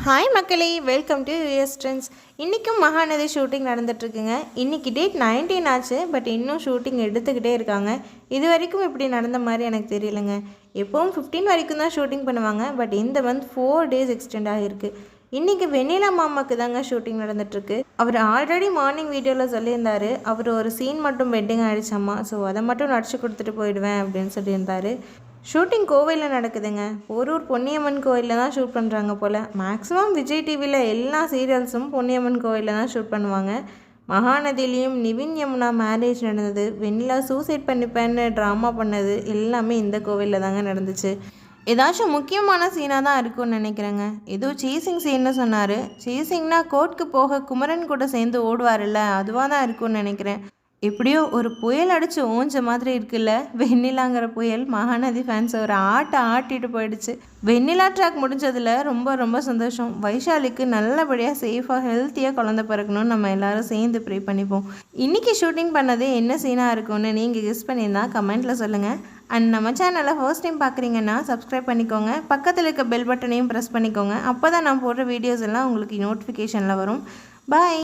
Hi மக்களே, welcome to US trends. இன்றைக்கும் Mahanadi shooting நடந்துகிட்ருக்குங்க. இன்றைக்கி டேட் 19 ஆச்சு, பட் இன்னும் ஷூட்டிங் எடுத்துக்கிட்டே இருக்காங்க. இது வரைக்கும் இப்படி நடந்த மாதிரி எனக்கு தெரியலைங்க. எப்போவும் 15 வரைக்கும் தான் ஷூட்டிங் பண்ணுவாங்க, பட் இந்த மந்த் 4 days எக்ஸ்டெண்ட் ஆகிருக்கு. இன்றைக்கி வெண்ணிலா மாமாவுக்கு தாங்க ஷூட்டிங் நடந்துகிட்ருக்கு. அவர் ஆல்ரெடி மார்னிங் வீடியோவில் சொல்லியிருந்தார், அவர் ஒரு சீன் மட்டும் பெட்டிங் ஆகிடுச்சாம்மா, ஸோ அதை மட்டும் நடிச்சு கொடுத்துட்டு போயிடுவேன் அப்படின்னு சொல்லியிருந்தார். ஷூட்டிங் கோவையில் நடக்குதுங்க. போரூர் பொன்னியம்மன் கோயிலில் தான் ஷூட் பண்ணுறாங்க போல். மேக்ஸிமம் விஜய் டிவியில் எல்லா சீரியல்ஸும் பொன்னியம்மன் கோயிலில் தான் ஷூட் பண்ணுவாங்க. மகாநதியிலையும் நிவின் யமுனா மேரேஜ் நடந்தது, வெண்ணிலா சூசைட் பண்ணிப்பேன்னு ட்ராமா பண்ணது எல்லாமே இந்த கோவிலில் தாங்க நடந்துச்சு. ஏதாச்சும் முக்கியமான சீனாக தான் இருக்கும்னு நினைக்கிறேங்க. ஏதோ சேசிங் சீன்னு சொன்னார். சேசிங்னா கோர்ட்டுக்கு போக குமரன் கூட சேர்ந்து ஓடுவார்ல, அதுவாக தான் இருக்கும்னு நினைக்கிறேன். எப்படியோ ஒரு புயல் அடித்து ஓஞ்ச மாதிரி இருக்குல்ல. வெண்ணிலாங்கிற புயல் மகாநதி ஃபேன்ஸை ஒரு ஆட்டிட்டு போயிடுச்சு. வெண்ணிலா ட்ராக் முடிஞ்சதில் ரொம்ப ரொம்ப சந்தோஷம். வைஷாலிக்கு நல்லபடியாக சேஃபாக ஹெல்த்தியாக குழந்தை பிறக்கணும்னு நம்ம எல்லோரும் சேர்ந்து ப்ரே பண்ணிப்போம். இன்றைக்கி ஷூட்டிங் பண்ணதே என்ன சீனாக இருக்கும்னு நீங்கள் கெஸ் பண்ணியிருந்தா கமெண்ட்டில் சொல்லுங்கள். அண்ட் நம்ம சேனலை ஃபர்ஸ்ட் டைம் பார்க்குறீங்கன்னா சப்ஸ்கிரைப் பண்ணிக்கோங்க. பக்கத்தில் இருக்க பெல் பட்டனையும் ப்ரெஸ் பண்ணிக்கோங்க. அப்போ தான் நான் போடுற வீடியோஸ் எல்லாம் உங்களுக்கு நோட்டிஃபிகேஷனில் வரும். பாய்.